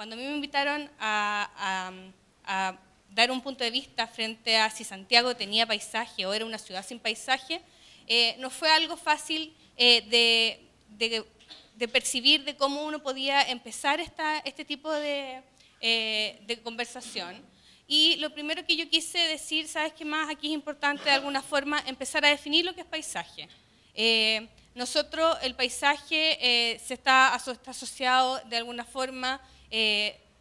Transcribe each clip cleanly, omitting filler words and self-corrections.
cuando a mí me invitaron a dar un punto de vista frente a si Santiago tenía paisaje o era una ciudad sin paisaje, no fue algo fácil de percibir de cómo uno podía empezar este tipo de conversación. Y lo primero que yo quise decir, ¿sabes qué más? Aquí es importante de alguna forma empezar a definir lo que es paisaje. Nosotros, el paisaje está asociado de alguna forma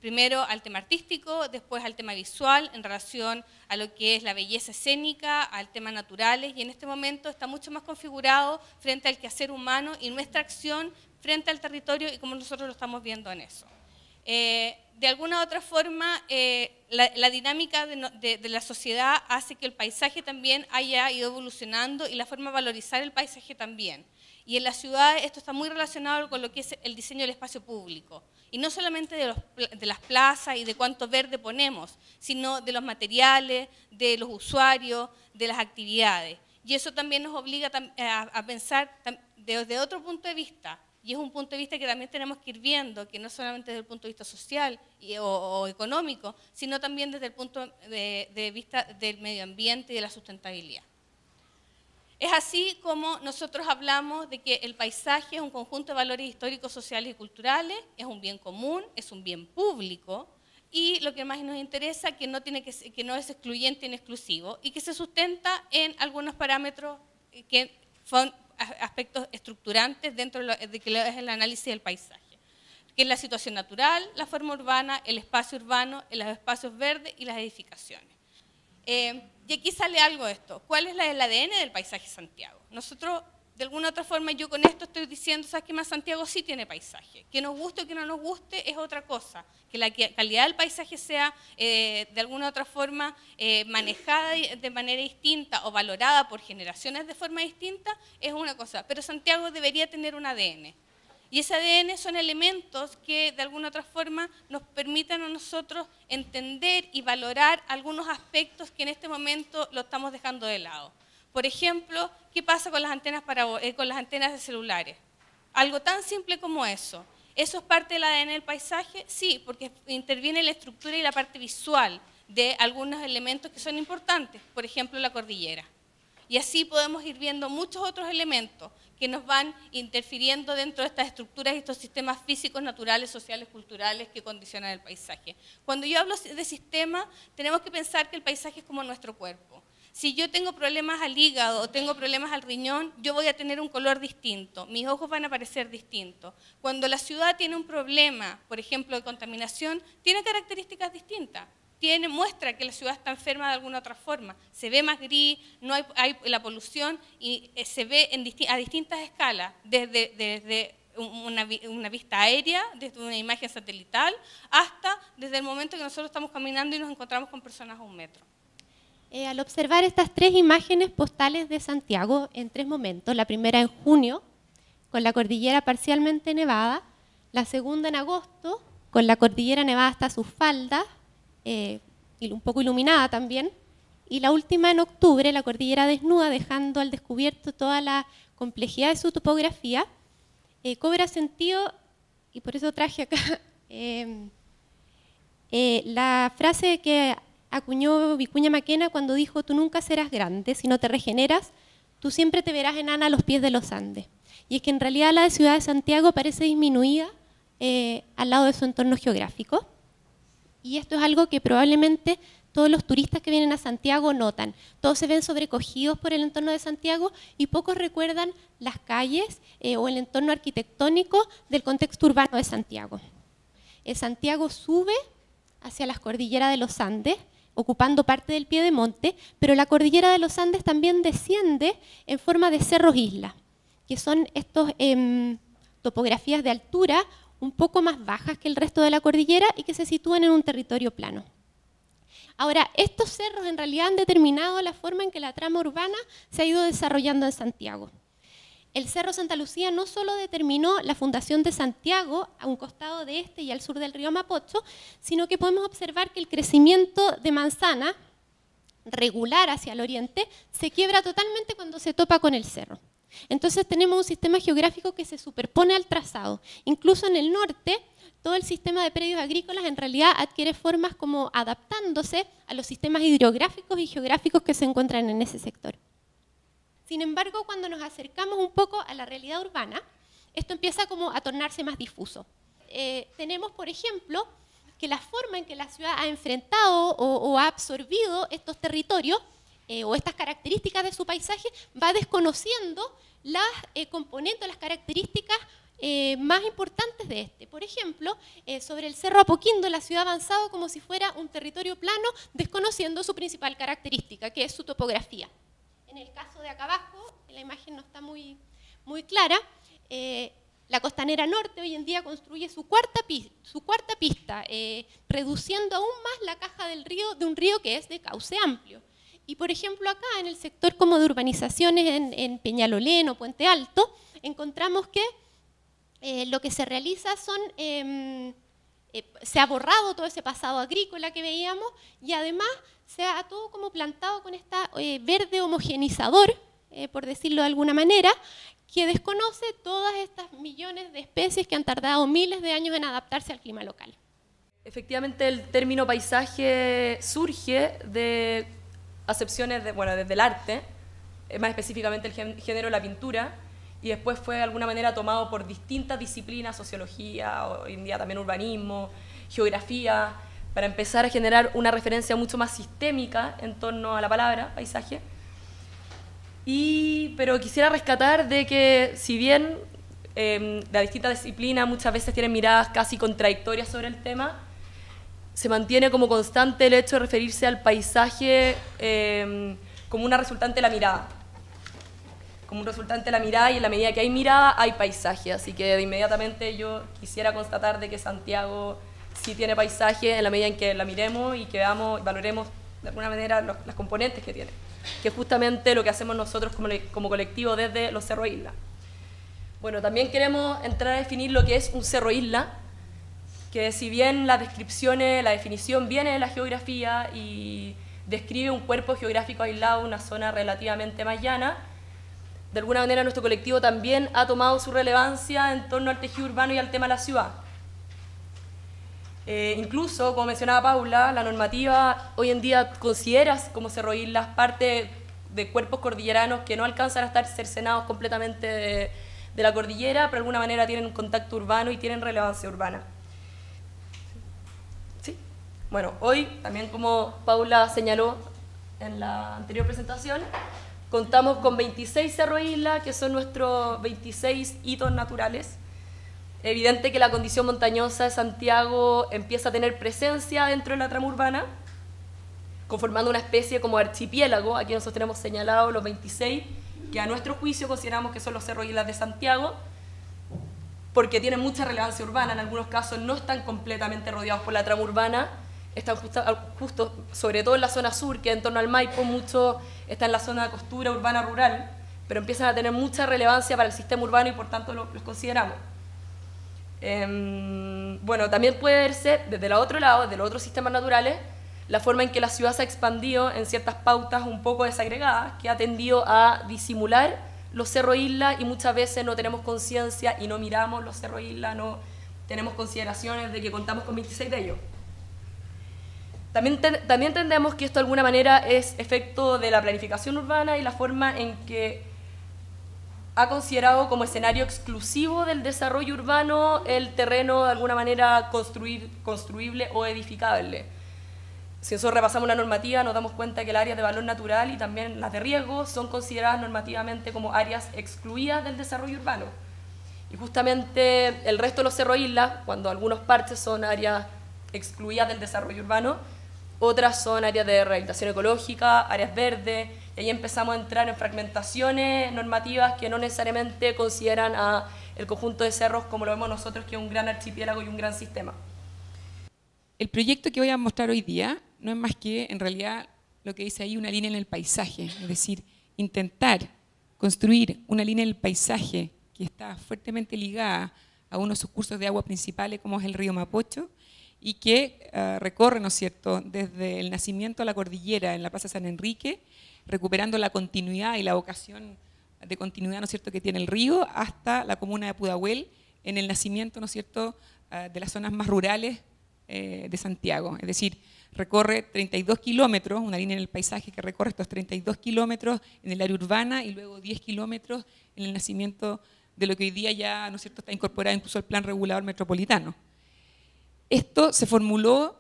primero al tema artístico, después al tema visual, en relación a lo que es la belleza escénica, al tema naturales, y en este momento está mucho más configurado frente al quehacer humano y nuestra acción frente al territorio y como nosotros lo estamos viendo en eso. De alguna u otra forma, la dinámica de la sociedad hace que el paisaje también haya ido evolucionando y la forma de valorizar el paisaje también. Y en las ciudades esto está muy relacionado con lo que es el diseño del espacio público. Y no solamente de las plazas y de cuánto verde ponemos, sino de los materiales, de los usuarios, de las actividades. Y eso también nos obliga a pensar desde otro punto de vista. Y es un punto de vista que también tenemos que ir viendo, que no solamente desde el punto de vista social o económico, sino también desde el punto de vista del medio ambiente y de la sustentabilidad. Es así como nosotros hablamos de que el paisaje es un conjunto de valores históricos, sociales y culturales, es un bien común, es un bien público, y lo que más nos interesa, que no es excluyente ni exclusivo, y que se sustenta en algunos parámetros que son aspectos estructurantes dentro de que es el análisis del paisaje, que es la situación natural, la forma urbana, el espacio urbano, los espacios verdes y las edificaciones. Y aquí sale algo de esto. ¿Cuál es el ADN del paisaje Santiago? Nosotros, de alguna otra forma, yo con esto estoy diciendo, ¿sabes qué más? Santiago sí tiene paisaje. Que nos guste o que no nos guste es otra cosa. Que la calidad del paisaje sea, de alguna otra forma, manejada de manera distinta o valorada por generaciones de forma distinta, es una cosa. Pero Santiago debería tener un ADN. Y ese ADN son elementos que de alguna otra forma nos permitan a nosotros entender y valorar algunos aspectos que en este momento lo estamos dejando de lado. Por ejemplo, ¿qué pasa con las antenas de celulares? Algo tan simple como eso. ¿Eso es parte del ADN del paisaje? Sí, porque interviene la estructura y la parte visual de algunos elementos que son importantes, por ejemplo, la cordillera. Y así podemos ir viendo muchos otros elementos que nos van interfiriendo dentro de estas estructuras y estos sistemas físicos, naturales, sociales, culturales que condicionan el paisaje. Cuando yo hablo de sistema, tenemos que pensar que el paisaje es como nuestro cuerpo. Si yo tengo problemas al hígado o tengo problemas al riñón, yo voy a tener un color distinto, mis ojos van a parecer distintos. Cuando la ciudad tiene un problema, por ejemplo, de contaminación, tiene características distintas. Muestra que la ciudad está enferma de alguna otra forma. Se ve más gris, no hay la polución y se ve a distintas escalas, desde una vista aérea, desde una imagen satelital, hasta desde el momento que nosotros estamos caminando y nos encontramos con personas a 1 metro. Al observar estas 3 imágenes postales de Santiago en 3 momentos, la primera en junio, con la cordillera parcialmente nevada, la segunda en agosto, con la cordillera nevada hasta sus faldas, un poco iluminada también, y la última en octubre, la cordillera desnuda, dejando al descubierto toda la complejidad de su topografía, cobra sentido, y por eso traje acá la frase que acuñó Vicuña Maquena cuando dijo: tú nunca serás grande, si no te regeneras, tú siempre te verás enana a los pies de los Andes. Y es que en realidad la ciudad de Santiago parece disminuida al lado de su entorno geográfico. Y esto es algo que probablemente todos los turistas que vienen a Santiago notan. Todos se ven sobrecogidos por el entorno de Santiago y pocos recuerdan las calles o el entorno arquitectónico del contexto urbano de Santiago. Santiago sube hacia las cordilleras de los Andes, ocupando parte del piedemonte, pero la cordillera de los Andes también desciende en forma de cerros-islas, que son estos topografías de altura un poco más bajas que el resto de la cordillera y que se sitúan en un territorio plano. Ahora, estos cerros en realidad han determinado la forma en que la trama urbana se ha ido desarrollando en Santiago. El Cerro Santa Lucía no solo determinó la fundación de Santiago a un costado de este y al sur del río Mapocho, sino que podemos observar que el crecimiento de manzana regular hacia el oriente se quiebra totalmente cuando se topa con el cerro. Entonces tenemos un sistema geográfico que se superpone al trazado. Incluso en el norte, todo el sistema de predios agrícolas en realidad adquiere formas como adaptándose a los sistemas hidrográficos y geográficos que se encuentran en ese sector. Sin embargo, cuando nos acercamos un poco a la realidad urbana, esto empieza como a tornarse más difuso. Tenemos, por ejemplo, que la forma en que la ciudad ha enfrentado o ha absorbido estos territorios o estas características de su paisaje va desconociendo las componentes, las características más importantes de este. Por ejemplo, sobre el Cerro Apoquindo, la ciudad ha avanzado como si fuera un territorio plano, desconociendo su principal característica, que es su topografía. En el caso de acá abajo, la imagen no está muy clara, la Costanera Norte hoy en día construye su cuarta pista, reduciendo aún más la caja del río, de un río que es de cauce amplio. Y por ejemplo acá, en el sector como de urbanizaciones en Peñalolén o Puente Alto, encontramos que lo que se realiza son, se ha borrado todo ese pasado agrícola que veíamos y además se ha todo como plantado con esta verde homogenizador, por decirlo de alguna manera, que desconoce todas estas millones de especies que han tardado miles de años en adaptarse al clima local. Efectivamente, el término paisaje surge de acepciones desde el arte, más específicamente el género de la pintura, y después fue de alguna manera tomado por distintas disciplinas, sociología, hoy en día también urbanismo, geografía, para empezar a generar una referencia mucho más sistémica en torno a la palabra paisaje. Pero quisiera rescatar de que si bien las distintas disciplinas muchas veces tienen miradas casi contradictorias sobre el tema, se mantiene como constante el hecho de referirse al paisaje como una resultante de la mirada. Como un resultante de la mirada, y en la medida que hay mirada hay paisaje. Así que de inmediatamente yo quisiera constatar de que Santiago sí tiene paisaje en la medida en que la miremos y que veamos, valoremos de alguna manera las componentes que tiene, que es justamente lo que hacemos nosotros como colectivo desde los Cerro Isla. Bueno, también queremos entrar a definir lo que es un cerro isla, que si bien la definición viene de la geografía y describe un cuerpo geográfico aislado, una zona relativamente más llana, de alguna manera nuestro colectivo también ha tomado su relevancia en torno al tejido urbano y al tema de la ciudad. Incluso, como mencionaba Paula, la normativa hoy en día considera como cerro islas parte de cuerpos cordilleranos que no alcanzan a estar cercenados completamente de la cordillera, pero de alguna manera tienen un contacto urbano y tienen relevancia urbana. ¿Sí? Bueno, hoy, también como Paula señaló en la anterior presentación, contamos con 26 cerro islas, que son nuestros 26 hitos naturales. Evidente que la condición montañosa de Santiago empieza a tener presencia dentro de la trama urbana, conformando una especie como archipiélago. Aquí nosotros tenemos señalados los 26, que a nuestro juicio consideramos que son los cerros islas de Santiago, porque tienen mucha relevancia urbana. En algunos casos no están completamente rodeados por la trama urbana, están justo sobre todo en la zona sur, que en torno al Maipo, mucho está en la zona de costura urbana rural, pero empiezan a tener mucha relevancia para el sistema urbano y por tanto los consideramos. Bueno, también puede verse desde el otro lado, desde los otros sistemas naturales, la forma en que la ciudad se ha expandido en ciertas pautas un poco desagregadas, que ha tendido a disimular los cerro islas, y muchas veces no tenemos conciencia y no miramos los cerro islas, no tenemos consideraciones de que contamos con 26 de ellos. También entendemos que esto de alguna manera es efecto de la planificación urbana y la forma en que ha considerado como escenario exclusivo del desarrollo urbano el terreno de alguna manera construible o edificable. Si nosotros repasamos la normativa, nos damos cuenta que las áreas de valor natural y también las de riesgo son consideradas normativamente como áreas excluidas del desarrollo urbano. Y justamente el resto de los cerro islas, cuando algunos parches son áreas excluidas del desarrollo urbano, otras son áreas de rehabilitación ecológica, áreas verdes, y ahí empezamos a entrar en fragmentaciones normativas que no necesariamente consideran a el conjunto de cerros como lo vemos nosotros, que es un gran archipiélago y un gran sistema. El proyecto que voy a mostrar hoy día no es más que, en realidad, lo que dice ahí, una línea en el paisaje, es decir, intentar construir una línea en el paisaje que está fuertemente ligada a uno de sus cursos de agua principales, como es el río Mapocho, y que recorre, ¿no es cierto?, desde el nacimiento a la cordillera en la Plaza San Enrique, recuperando la continuidad y la vocación de continuidad, ¿no es cierto?, que tiene el río hasta la comuna de Pudahuel, en el nacimiento, ¿no es cierto?, de las zonas más rurales de Santiago. Es decir, recorre 32 kilómetros, una línea en el paisaje que recorre estos 32 kilómetros en el área urbana y luego 10 kilómetros en el nacimiento de lo que hoy día ya, ¿no es cierto?, está incorporado incluso al Plan Regulador Metropolitano. Esto se formuló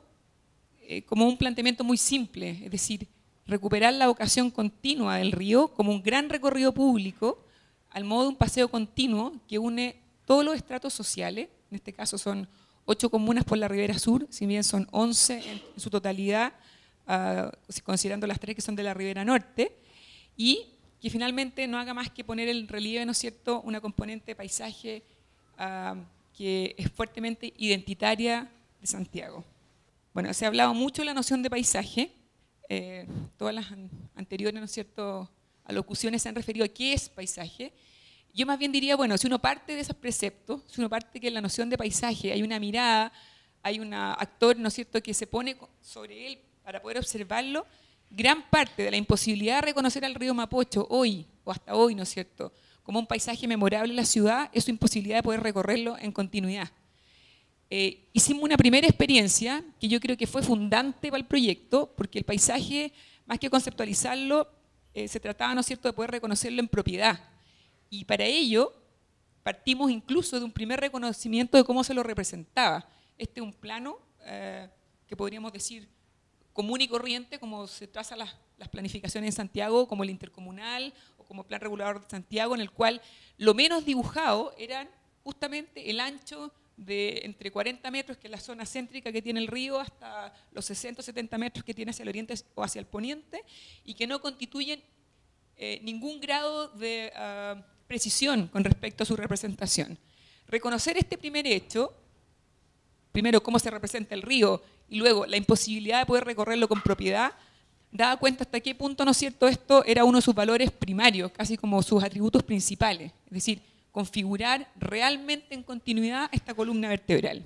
como un planteamiento muy simple, es decir, recuperar la vocación continua del río como un gran recorrido público al modo de un paseo continuo que une todos los estratos sociales, en este caso son 8 comunas por la Ribera Sur, si bien son 11 en su totalidad, considerando las 3 que son de la Ribera Norte, y que finalmente no haga más que poner en relieve, ¿no es cierto?, una componente de paisaje que es fuertemente identitaria de Santiago. Bueno, se ha hablado mucho de la noción de paisaje, todas las anteriores, ¿no es cierto?, alocuciones se han referido a qué es paisaje. Yo más bien diría, bueno, si uno parte de esos preceptos, si uno parte que en la noción de paisaje hay una mirada, hay un actor, ¿no es cierto?, que se pone sobre él para poder observarlo, gran parte de la imposibilidad de reconocer al río Mapocho hoy, o hasta hoy, ¿no es cierto?, como un paisaje memorable en la ciudad, es su imposibilidad de poder recorrerlo en continuidad. Hicimos una primera experiencia que yo creo que fue fundante para el proyecto, porque el paisaje, más que conceptualizarlo, se trataba, ¿no es cierto?, de poder reconocerlo en propiedad. Y para ello partimos incluso de un primer reconocimiento de cómo se lo representaba. Este es un plano que podríamos decir común y corriente, como se trazan las planificaciones en Santiago, como el intercomunal o como Plan Regulador de Santiago, en el cual lo menos dibujado eran justamente el ancho de entre 40 metros, que es la zona céntrica que tiene el río, hasta los 60 o 70 metros que tiene hacia el oriente o hacia el poniente, y que no constituyen ningún grado de precisión con respecto a su representación. Reconocer este primer hecho, primero cómo se representa el río y luego la imposibilidad de poder recorrerlo con propiedad, daba cuenta hasta qué punto, ¿no es cierto?, esto era uno de sus valores primarios, casi como sus atributos principales, es decir, configurar realmente en continuidad esta columna vertebral.